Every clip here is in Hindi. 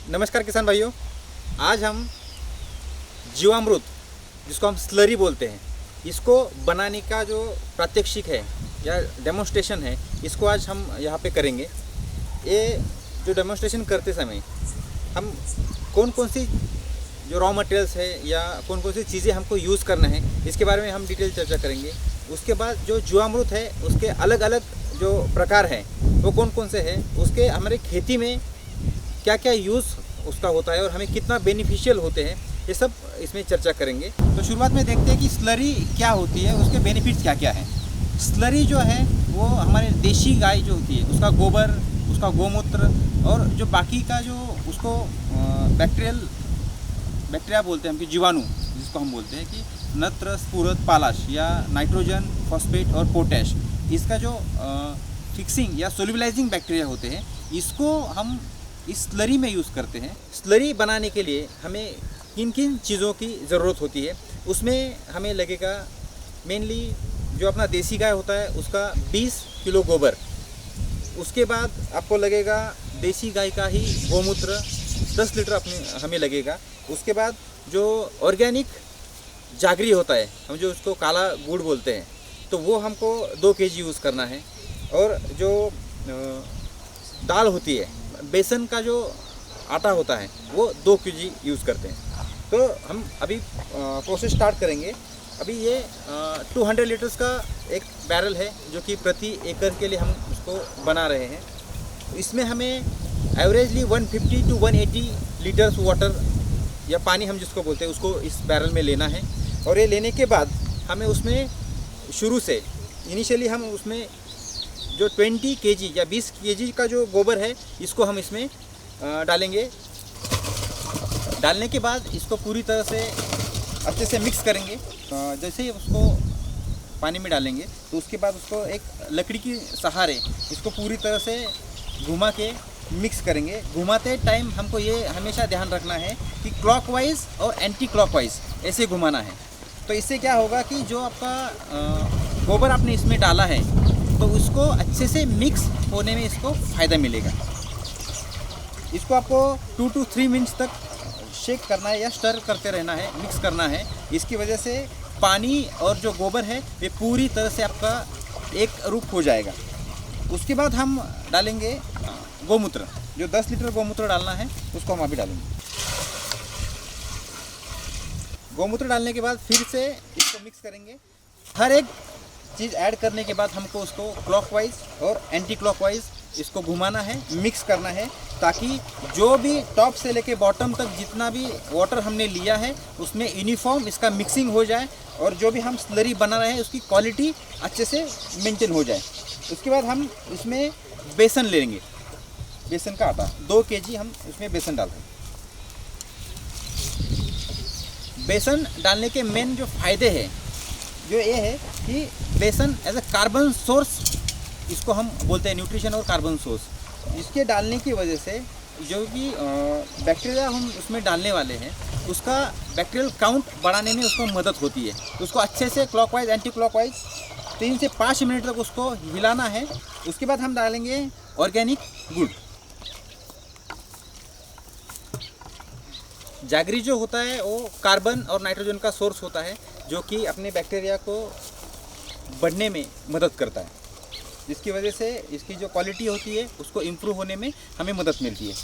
नमस्कार किसान भाइयों, आज हम जीवामृत जिसको हम स्लरी बोलते हैं, इसको बनाने का जो प्रात्यक्षिक है या डेमोन्स्ट्रेशन है, इसको आज हम यहाँ पे करेंगे। ये जो डेमोन्स्ट्रेशन करते समय हम कौन कौन सी जो रॉ मटेरियल्स है या कौन कौन सी चीज़ें हमको यूज़ करना है, इसके बारे में हम डिटेल चर्चा करेंगे। उसके बाद जो जीवामृत है उसके अलग अलग जो प्रकार हैं वो कौन कौन से हैं, उसके हमारे खेती में क्या क्या यूज़ उसका होता है और हमें कितना बेनिफिशियल होते हैं, ये सब इसमें चर्चा करेंगे। तो शुरुआत में देखते हैं कि स्लरी क्या होती है, उसके बेनिफिट्स क्या क्या हैं। स्लरी जो है वो हमारे देशी गाय जो होती है उसका गोबर, उसका गोमूत्र और जो बाकी का जो उसको बैक्टीरिया बोलते हैं हम, कि जीवाणु जिसको हम बोलते हैं कि नत्र, स्फुरद, पालाश या नाइट्रोजन, फॉस्फेट और पोटैश, इसका जो फिक्सिंग या सोल्यूबलाइजिंग बैक्टीरिया होते हैं, इसको हम इस स्लरी में यूज़ करते हैं। स्लरी बनाने के लिए हमें किन किन चीज़ों की ज़रूरत होती है, उसमें हमें लगेगा मेनली जो अपना देसी गाय होता है उसका 20 किलो गोबर। उसके बाद आपको लगेगा देसी गाय का ही गोमूत्र 10 लीटर हमें लगेगा। उसके बाद जो ऑर्गेनिक जागरी होता है, हम जो उसको काला गुड़ बोलते हैं, तो वो हमको 2 केजी यूज़ करना है। और जो दाल होती है, बेसन का जो आटा होता है, वो 2 केजी यूज़ करते हैं। तो हम अभी प्रोसेस स्टार्ट करेंगे। अभी ये 200 लीटर्स का एक बैरल है जो कि प्रति एकड़ के लिए हम उसको बना रहे हैं। इसमें हमें एवरेजली 150 to 180 लीटर्स वाटर या पानी हम जिसको बोलते हैं उसको इस बैरल में लेना है। और ये लेने के बाद हमें उसमें शुरू से इनिशियली हम उसमें जो 20 केजी या 20 केजी का जो गोबर है इसको हम इसमें डालेंगे। डालने के बाद इसको पूरी तरह से अच्छे से मिक्स करेंगे। जैसे ही उसको पानी में डालेंगे तो उसके बाद उसको एक लकड़ी की सहारे इसको पूरी तरह से घुमा के मिक्स करेंगे। घुमाते टाइम हमको ये हमेशा ध्यान रखना है कि क्लॉकवाइज और एंटी क्लॉकवाइज ऐसे घुमाना है। तो इससे क्या होगा कि जो आपका गोबर आपने इसमें डाला है तो उसको अच्छे से मिक्स होने में इसको फ़ायदा मिलेगा। इसको आपको 2 to 3 मिनट्स तक शेक करना है या स्टर करते रहना है, मिक्स करना है। इसकी वजह से पानी और जो गोबर है ये पूरी तरह से आपका एक रूप हो जाएगा। उसके बाद हम डालेंगे गोमूत्र, जो 10 लीटर गोमूत्र डालना है उसको हम अभी डालेंगे। गोमूत्र डालने के बाद फिर से इसको मिक्स करेंगे। हर एक चीज़ ऐड करने के बाद हमको उसको क्लॉकवाइज और एंटी क्लॉकवाइज इसको घुमाना है, मिक्स करना है, ताकि जो भी टॉप से लेके बॉटम तक जितना भी वाटर हमने लिया है उसमें यूनिफॉर्म इसका मिक्सिंग हो जाए और जो भी हम स्लरी बना रहे हैं उसकी क्वालिटी अच्छे से मेंटेन हो जाए। उसके बाद हम इसमें बेसन लेंगे, बेसन का आटा 2 केजी हम इसमें बेसन डाल रहे हैं। बेसन डालने के मेन जो फ़ायदे हैं जो ये है कि बेसन एज ए कार्बन सोर्स, इसको हम बोलते हैं न्यूट्रिशन और कार्बन सोर्स। इसके डालने की वजह से जो भी बैक्टीरिया हम उसमें डालने वाले हैं उसका बैक्टीरियल काउंट बढ़ाने में उसको मदद होती है। तो उसको अच्छे से क्लॉकवाइज एंटी क्लॉकवाइज 3 से 5 मिनट तक उसको हिलाना है। उसके बाद हम डालेंगे ऑर्गेनिक गुड़। जागरी जो होता है वो कार्बन और नाइट्रोजन का सोर्स होता है जो कि अपने बैक्टीरिया को बढ़ने में मदद करता है, जिसकी वजह से इसकी जो क्वालिटी होती है उसको इम्प्रूव होने में हमें मदद मिलती है।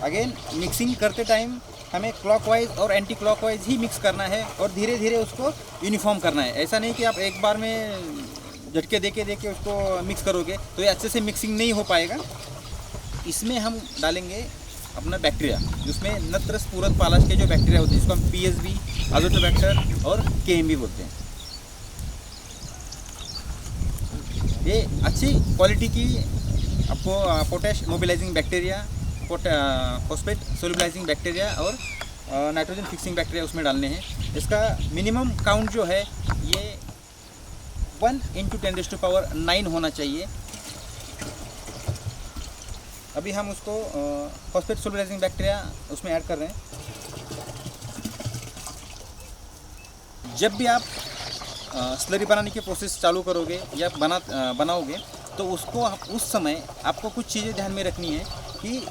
अगेन मिक्सिंग करते टाइम हमें क्लॉकवाइज और एंटी क्लॉकवाइज ही मिक्स करना है और धीरे धीरे उसको यूनिफॉर्म करना है। ऐसा नहीं कि आप एक बार में झटके देके उसको मिक्स करोगे तो ये अच्छे से मिक्सिंग नहीं हो पाएगा। इसमें हम डालेंगे अपना बैक्टीरिया, जिसमें नत्र, स्फुरद, पालाश के जो बैक्टीरिया होते हैं जिसको हम PSB, अज़ोटोबैक्टर और KMB बोलते हैं। ये अच्छी क्वालिटी की आपको potash mobilising bacteria, phosphate solubilising bacteria और नाइट्रोजन फिक्सिंग बैक्टीरिया उसमें डालने हैं। इसका मिनिमम काउंट जो है ये 1 × 10⁻⁹ होना चाहिए। अभी हम उसको फॉस्फेट सोल्यूबलाइजिंग बैक्टीरिया उसमें ऐड कर रहे हैं। जब भी आप स्लरी बनाने की प्रोसेस चालू करोगे या बनाओगे तो उसको उस समय आपको कुछ चीज़ें ध्यान में रखनी है कि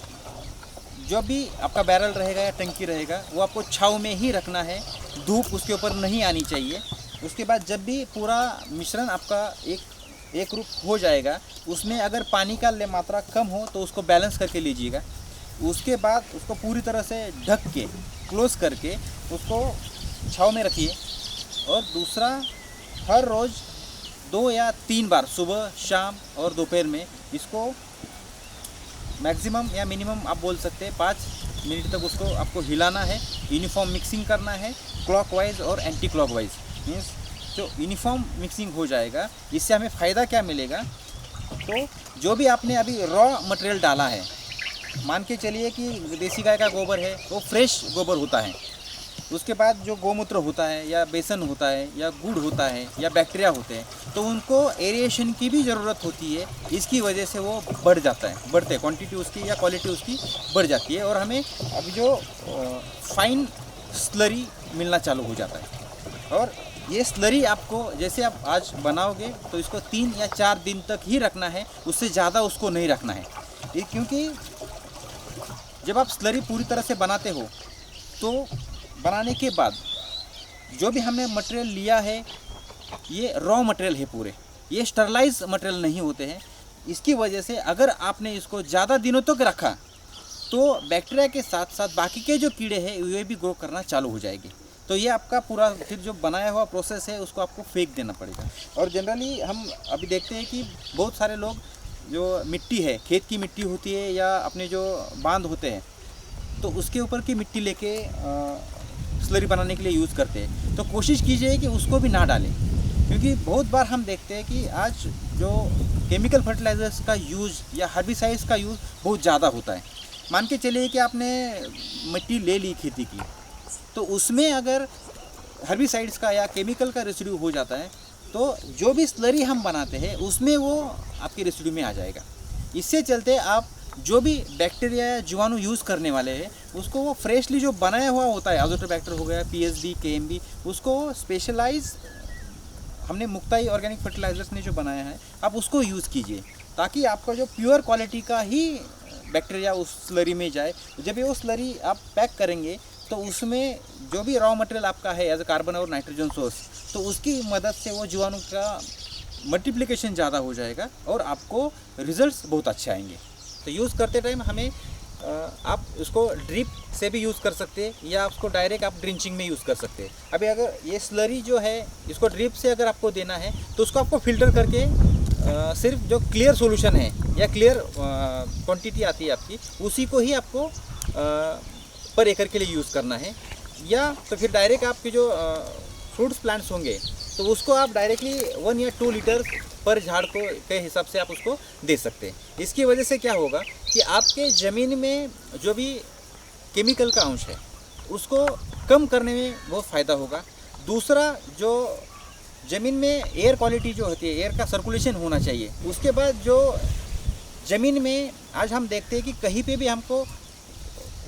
जो भी आपका बैरल रहेगा या टंकी रहेगा वो आपको छाँव में ही रखना है, धूप उसके ऊपर नहीं आनी चाहिए। उसके बाद जब भी पूरा मिश्रण आपका एक रूप हो जाएगा, उसमें अगर पानी का मात्रा कम हो तो उसको बैलेंस करके लीजिएगा। उसके बाद उसको पूरी तरह से ढक के क्लोज़ करके उसको छाँव में रखिए। और दूसरा, हर रोज़ 2 या 3 बार सुबह, शाम और दोपहर में इसको मैक्सिमम या मिनिमम आप बोल सकते हैं 5 मिनट तक उसको आपको हिलाना है। यूनिफॉर्म मिक्सिंग करना है, क्लॉकवाइज और एंटी क्लॉकवाइज। मीन्स जो यूनिफॉर्म मिक्सिंग हो जाएगा, इससे हमें फ़ायदा क्या मिलेगा, तो जो भी आपने अभी रॉ मटेरियल डाला है, मान के चलिए कि देसी गाय का गोबर है, वो फ्रेश गोबर होता है। उसके बाद जो गोमूत्र होता है या बेसन होता है या गुड़ होता है या बैक्टीरिया होते हैं, तो उनको एरिएशन की भी ज़रूरत होती है। इसकी वजह से वो बढ़ जाता है, बढ़ते क्वांटिटी उसकी या क्वालिटी उसकी बढ़ जाती है, और हमें अभी जो फाइन स्लरी मिलना चालू हो जाता है। और ये स्लरी आपको जैसे आप आज बनाओगे तो इसको 3 या 4 दिन तक ही रखना है, उससे ज़्यादा उसको नहीं रखना है। ये क्योंकि जब आप स्लरी पूरी तरह से बनाते हो तो बनाने के बाद जो भी हमने मटेरियल लिया है, ये रॉ मटेरियल है पूरे, ये स्टरलाइज मटेरियल नहीं होते हैं। इसकी वजह से अगर आपने इसको ज़्यादा दिनों तक रखा तो बैक्टीरिया के साथ साथ बाकी के जो कीड़े हैं वे भी ग्रो करना चालू हो जाएगी। तो ये आपका पूरा फिर जो बनाया हुआ प्रोसेस है उसको आपको फेंक देना पड़ेगा। और जनरली हम अभी देखते हैं कि बहुत सारे लोग जो मिट्टी है, खेत की मिट्टी होती है या अपने जो बांध होते हैं, तो उसके ऊपर की मिट्टी लेके स्लरी बनाने के लिए यूज़ करते हैं। तो कोशिश कीजिए कि उसको भी ना डालें, क्योंकि बहुत बार हम देखते हैं कि आज जो केमिकल फर्टिलाइजर्स का यूज़ या हर्बिसाइड्स का यूज़ बहुत ज़्यादा होता है। मान के चलिए कि आपने मिट्टी ले ली खेती की, तो उसमें अगर हर्बिसाइड्स का या केमिकल का रेसिड्यू हो जाता है, तो जो भी स्लरी हम बनाते हैं उसमें वो आपके रेसिड्यू में आ जाएगा। इससे चलते आप जो भी बैक्टीरिया या जीवाणु यूज़ करने वाले हैं उसको वो फ्रेशली जो बनाया हुआ होता है, अज़ोटोबैक्टर हो गया, पीएसबी, केएमबी, उसको स्पेशलाइज हमने मुक्ताई ऑर्गेनिक फर्टिलाइजर्स ने जो बनाया है, आप उसको यूज़ कीजिए, ताकि आपका जो प्योर क्वालिटी का ही बैक्टीरिया उस स्लरी में जाए। जब ये वो स्लरी आप पैक करेंगे तो उसमें जो भी रॉ मटेरियल आपका है एज अ कार्बन और नाइट्रोजन सोर्स, तो उसकी मदद से वो जीवाणु का मल्टीप्लिकेशन ज़्यादा हो जाएगा और आपको रिजल्ट्स बहुत अच्छे आएंगे। तो यूज़ करते टाइम हमें आप उसको ड्रिप से भी यूज़ कर सकते हैं या उसको डायरेक्ट आप ड्रिंचिंग में यूज़ कर सकते हैं। अभी अगर ये स्लरी जो है इसको ड्रिप से अगर आपको देना है तो उसको आपको फ़िल्टर करके सिर्फ जो क्लियर सॉल्यूशन है या क्लियर क्वांटिटी आती है आपकी, उसी को ही आपको पर एकड़ के लिए यूज़ करना है। या तो फिर डायरेक्ट आपके जो फ्रूट्स प्लांट्स होंगे तो उसको आप डायरेक्टली 1 या 2 लीटर पर झाड़ को के हिसाब से आप उसको दे सकते हैं। इसकी वजह से क्या होगा कि आपके ज़मीन में जो भी केमिकल का अंश है उसको कम करने में बहुत फ़ायदा होगा। दूसरा, जो ज़मीन में एयर क्वालिटी जो होती है, एयर का सर्कुलेशन होना चाहिए। उसके बाद जो ज़मीन में आज हम देखते हैं कि कहीं पे भी हमको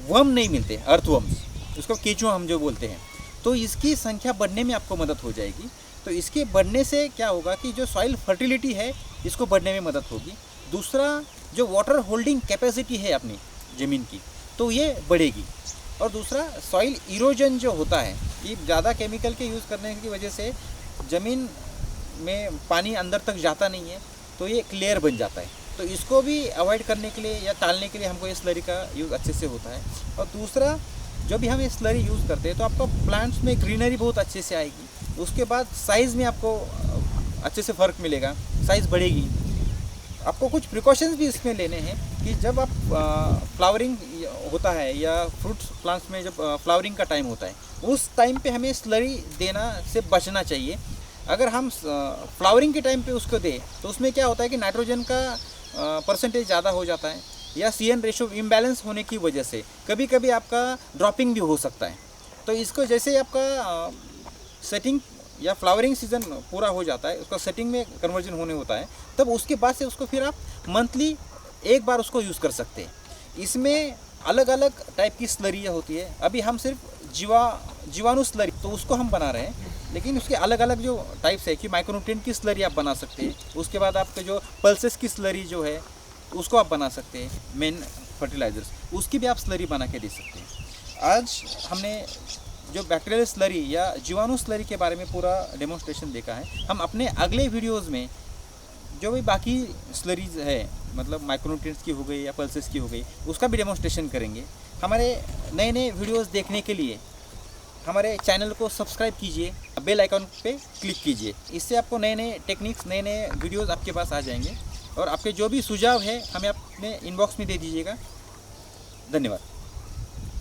वर्म नहीं मिलते, अर्थवर्म्स, उसको केचुआ हम जो बोलते हैं, तो इसकी संख्या बढ़ने में आपको मदद हो जाएगी। तो इसके बढ़ने से क्या होगा कि जो सॉइल फर्टिलिटी है इसको बढ़ने में मदद होगी। दूसरा, जो वाटर होल्डिंग कैपेसिटी है अपनी ज़मीन की, तो ये बढ़ेगी। और दूसरा, सॉइल इरोजन जो होता है, ये ज़्यादा केमिकल के यूज़ करने की वजह से ज़मीन में पानी अंदर तक जाता नहीं है, तो ये क्लियर बन जाता है। तो इसको भी अवॉइड करने के लिए या टालने के लिए हमको ये स्लरी का यूज़ अच्छे से होता है। और दूसरा, जो भी हम ये स्लरी यूज़ करते हैं तो आपका प्लांट्स में ग्रीनरी बहुत अच्छे से आएगी। उसके बाद साइज़ में आपको अच्छे से फ़र्क मिलेगा, साइज़ बढ़ेगी। आपको कुछ प्रिकॉशंस भी इसमें लेने हैं कि जब आप फ्लावरिंग होता है या फ्रूट्स प्लांट्स में जब फ्लावरिंग का टाइम होता है, उस टाइम पे हमें स्लरी देना से बचना चाहिए। अगर हम फ्लावरिंग के टाइम पे उसको दें तो उसमें क्या होता है कि नाइट्रोजन का परसेंटेज ज़्यादा हो जाता है, या CN रेशो इम्बैलेंस होने की वजह से कभी कभी आपका ड्रॉपिंग भी हो सकता है। तो इसको जैसे आपका सेटिंग या फ्लावरिंग सीज़न पूरा हो जाता है, उसका सेटिंग में कन्वर्जन होने होता है, तब उसके बाद से उसको फिर आप मंथली एक बार उसको यूज़ कर सकते हैं। इसमें अलग अलग टाइप की स्लरियाँ होती है। अभी हम सिर्फ जीवाणु स्लरी तो उसको हम बना रहे हैं, लेकिन उसके अलग अलग जो टाइप्स है कि माइक्रोन्यूट्रिएंट की स्लरी आप बना सकते हैं। उसके बाद आपके जो पल्सेस की स्लरी जो है उसको आप बना सकते हैं। मेन फर्टिलाइजर्स, उसकी भी आप स्लरी बना के दे सकते हैं। आज हमने जो बैक्टीरियल स्लरी या जीवाणु स्लरी के बारे में पूरा डेमोन्स्ट्रेशन देखा है। हम अपने अगले वीडियोज़ में जो भी बाकी स्लरीज है, मतलब माइक्रोन्यूट्रिएंट्स की हो गई या पल्सेस की हो गई, उसका भी डेमोन्स्ट्रेशन करेंगे। हमारे नए नए वीडियोस देखने के लिए हमारे चैनल को सब्सक्राइब कीजिए, बेल आइकन पे क्लिक कीजिए। इससे आपको नए नए टेक्निक्स, नए नए वीडियोस आपके पास आ जाएंगे। और आपके जो भी सुझाव है हमें अपने इनबॉक्स में दे दीजिएगा। धन्यवाद।